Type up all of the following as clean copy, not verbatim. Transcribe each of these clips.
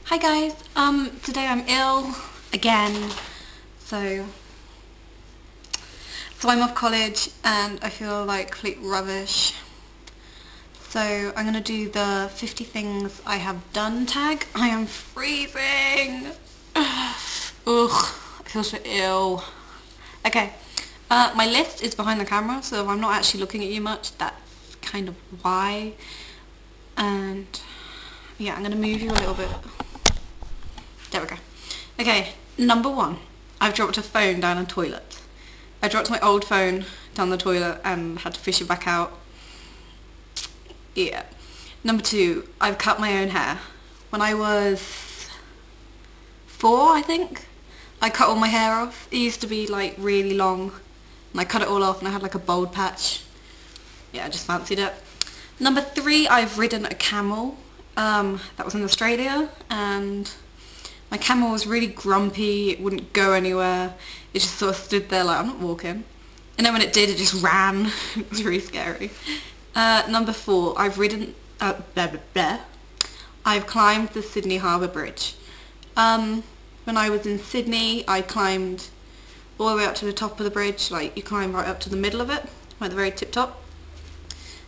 Hi guys, today I'm ill again, so I'm off college and I feel like complete rubbish. So I'm going to do the 50 things I have done tag. I am freezing. Ugh, I feel so ill. Okay, my list is behind the camera, so if I'm not actually looking at you much, that's kind of why. And yeah, I'm going to move you a little bit. There we go. Okay, number one. I've dropped a phone down a toilet. I dropped my old phone down the toilet and had to fish it back out. Yeah. Number two, I've cut my own hair. When I was 4, I think, I cut all my hair off. It used to be like really long and I cut it all off and I had like a bald patch. Yeah, I just fancied it. Number 3, I've ridden a camel. That was in Australia, and my camel was really grumpy. It wouldn't go anywhere. It just sort of stood there like, I'm not walking. And then when it did, it just ran. It was really scary. Number 4, I've ridden... I've climbed the Sydney Harbour Bridge. When I was in Sydney, I climbed all the way up to the top of the bridge. Like, you climb right up to the middle of it, at the very tip top.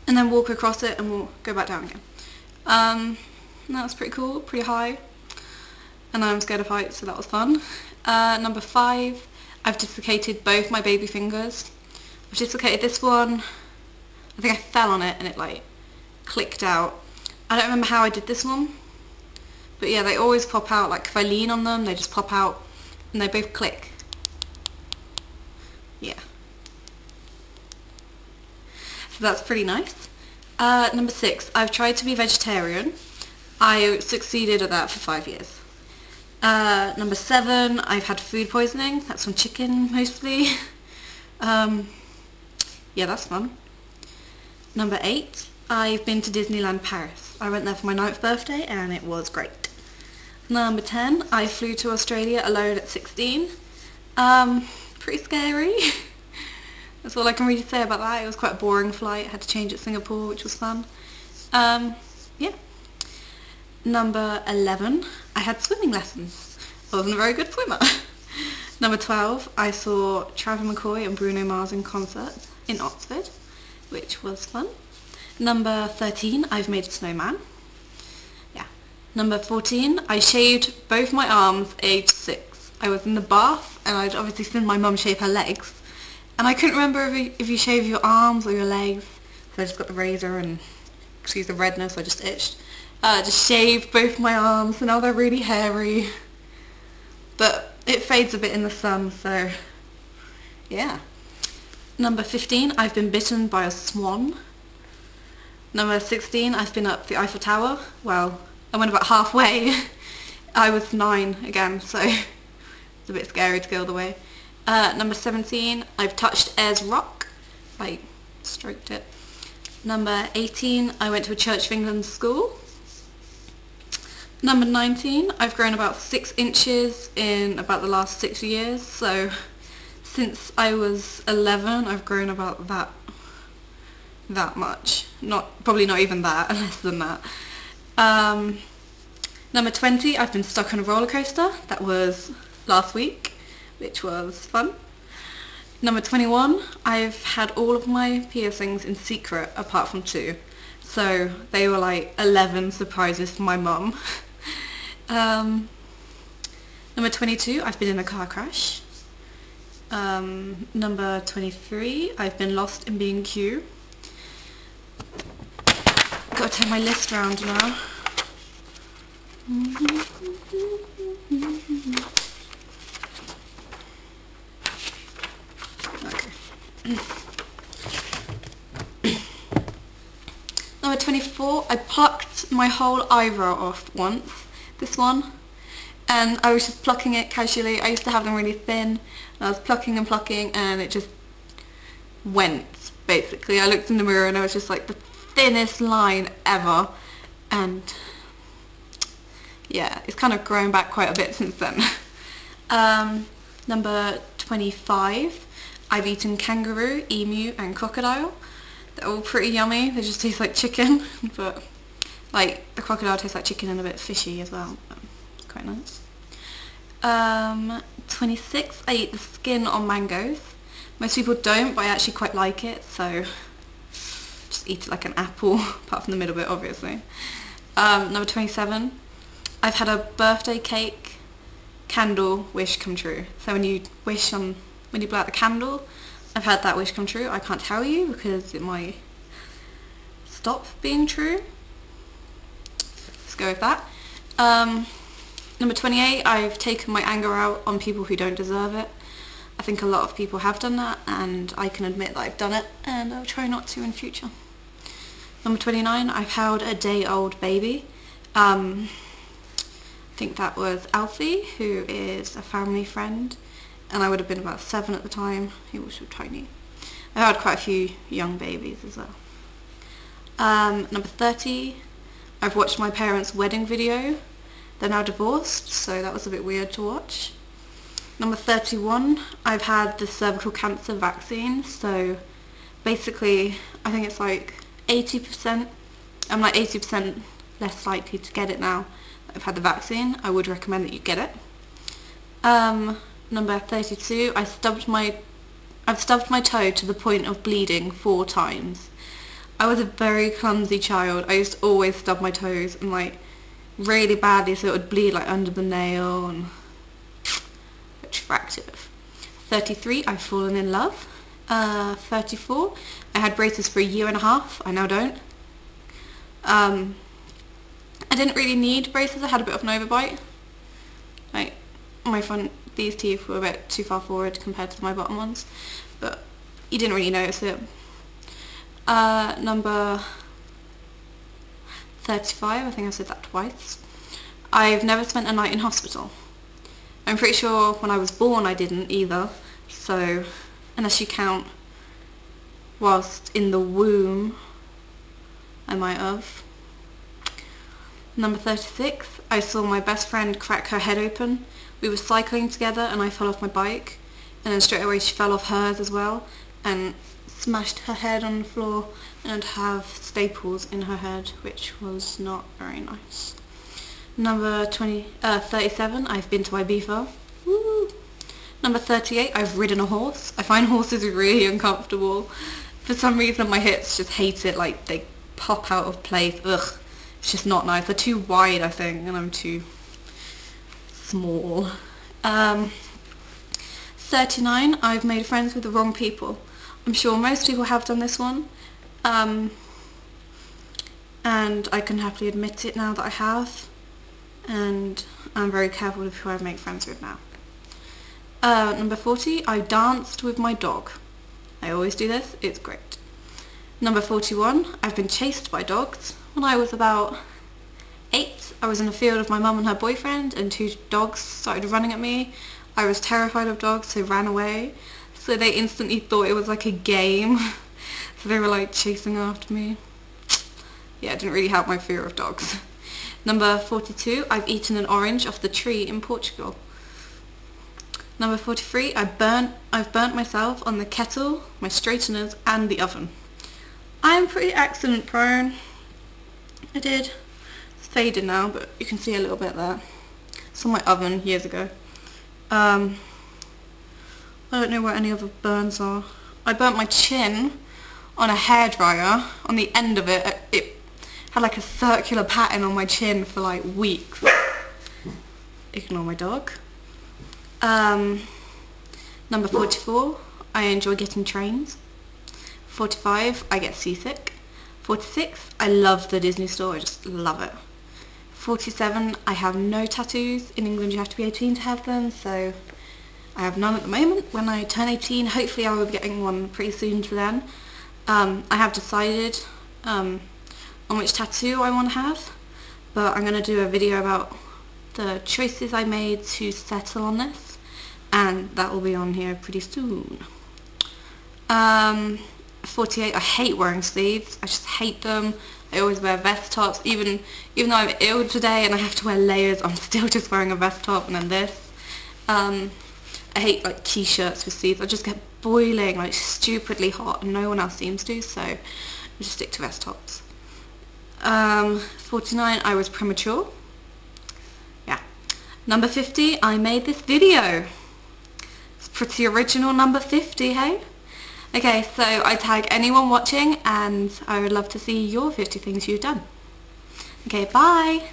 And then walk across it and we'll go back down again. And that was pretty cool, pretty high. And I'm scared of heights, so that was fun. Number 5, I've dislocated both my baby fingers. I've dislocated this one. I think I fell on it and it like clicked out. I don't remember how I did this one, but yeah, they always pop out. Like if I lean on them, they just pop out and they both click. Yeah. So that's pretty nice. Number 6, I've tried to be vegetarian. I succeeded at that for 5 years. Number 7, I've had food poisoning. That's from chicken, mostly. Yeah, that's fun. Number 8, I've been to Disneyland Paris. I went there for my 9th birthday and it was great. Number 10, I flew to Australia alone at 16. Pretty scary. That's all I can really say about that. It was quite a boring flight. I had to change at Singapore, which was fun. Yeah. Number 11, I had swimming lessons. I wasn't a very good swimmer. Number 12, I saw Travie, McCoy and Bruno in concert in Oxford, which was fun. Number 13, I've made a snowman. Yeah. Number 14, I shaved both my arms aged 6. I was in the bath and I'd obviously seen my mum shave her legs. And I couldn't remember if you shave your arms or your legs. So I just got the razor and, excuse the redness, I just itched. Just shaved both my arms and now they're really hairy. But it fades a bit in the sun, so yeah. Number 15, I've been bitten by a swan. Number 16, I've been up the Eiffel Tower. Well, I went about halfway. I was 9 again, so it's a bit scary to go all the way. Number 17, I've touched Ayer's rock. I stroked it. Number 18, I went to a Church of England school. Number 19, I've grown about 6 inches in about the last 6 years, so since I was 11 I've grown about that much. Probably not even that, less than that. Number 20, I've been stuck on a roller coaster. That was last week, which was fun. Number 21, I've had all of my piercings in secret apart from 2. So they were like 11 surprises for my mum. Number 22, I've been in a car crash. Number 23, I've been lost in B&Q. Got to turn my list around now. Okay. Number 24, I plucked my whole eyebrow off once. This one. And I was just plucking it casually. I used to have them really thin. And I was plucking and plucking and it just went, basically. I looked in the mirror and I was just like the thinnest line ever. And yeah, it's kind of grown back quite a bit since then. Number 25, I've eaten kangaroo, emu and crocodile. They're all pretty yummy. They just taste like chicken, but like the crocodile tastes like chicken and a bit fishy as well. quite nice. 26, I eat the skin on mangoes. Most people don't, but I actually quite like it, so just eat it like an apple, apart from the middle bit, obviously. Number 27, I've had a birthday cake candle wish come true. So when you blow out the candle, I've had that wish come true. I can't tell you because it might stop being true. Let's go with that. Number 28, I've taken my anger out on people who don't deserve it. I think a lot of people have done that, and I can admit that I've done it, and I'll try not to in future. Number 29, I've held a day-old baby. I think that was Alfie, who is a family friend, and I would have been about 7 at the time. He was so tiny. I've had quite a few young babies as well. Number 30, I've watched my parents' wedding video. They're now divorced, so that was a bit weird to watch. Number 31, I've had the cervical cancer vaccine, so basically I think it's like 80%, I'm like 80% less likely to get it now that I've had the vaccine. I would recommend that you get it. Number 32, I've stubbed my toe to the point of bleeding 4 times. I was a very clumsy child. I used to always stub my toes and like really badly, so it would bleed like under the nail and attractive. 33, I've fallen in love. 34, I had braces for 1.5 years. I now don't. I didn't really need braces. I had a bit of an overbite. Like my front, these teeth were a bit too far forward compared to my bottom ones, but you didn't really notice it. Number 35, I think I said that twice. I've never spent a night in hospital. I'm pretty sure when I was born I didn't either, so unless you count whilst in the womb, I might have. Number 36, I saw my best friend crack her head open. We were cycling together and I fell off my bike, and then straight away she fell off hers as well and smashed her head on the floor and have staples in her head, which was not very nice. Number 37, I've been to Ibiza. Woo. Number 38, I've ridden a horse. I find horses really uncomfortable. For some reason my hips just hate it, like they pop out of place. Ugh, it's just not nice. They're too wide, I think, and I'm too small. 39, I've made friends with the wrong people. I'm sure most people have done this one, and I can happily admit it now that I have, and I'm very careful with who I make friends with now. Number 40, I danced with my dog. I always do this, it's great. Number 41, I've been chased by dogs. When I was about 8, I was in a field with my mum and her boyfriend, and 2 dogs started running at me. I was terrified of dogs, so ran away. So they instantly thought it was like a game. So they were like chasing after me. Yeah, it didn't really help my fear of dogs. Number 42, I've eaten an orange off the tree in Portugal. Number 43, I've burnt myself on the kettle, my straighteners and the oven. I'm pretty accident prone. I did. It's faded now, but you can see a little bit there. It's on my oven years ago. I don't know where any other burns are. I burnt my chin on a hairdryer. On the end of it, it had like a circular pattern on my chin for like weeks. Ignore my dog. Number 44, I enjoy getting trains. 45, I get seasick. 46, I love the Disney store, I just love it. 47, I have no tattoos. In England you have to be 18 to have them, so I have none at the moment. When I turn 18, hopefully I will be getting one pretty soon to then. I have decided on which tattoo I want to have, but I'm going to do a video about the choices I made to settle on this, and that will be on here pretty soon. 48, I hate wearing sleeves. I just hate them. I always wear vest tops, even though I'm ill today and I have to wear layers, I'm still just wearing a vest top and then this. I hate like t-shirts with sleeves. I just get boiling, like stupidly hot, and no one else seems to, so I just stick to vest tops. 49, I was premature. Yeah. Number 50, I made this video. It's pretty original, number 50, hey? Okay, so I tag anyone watching and I would love to see your 50 things you've done. Okay, bye!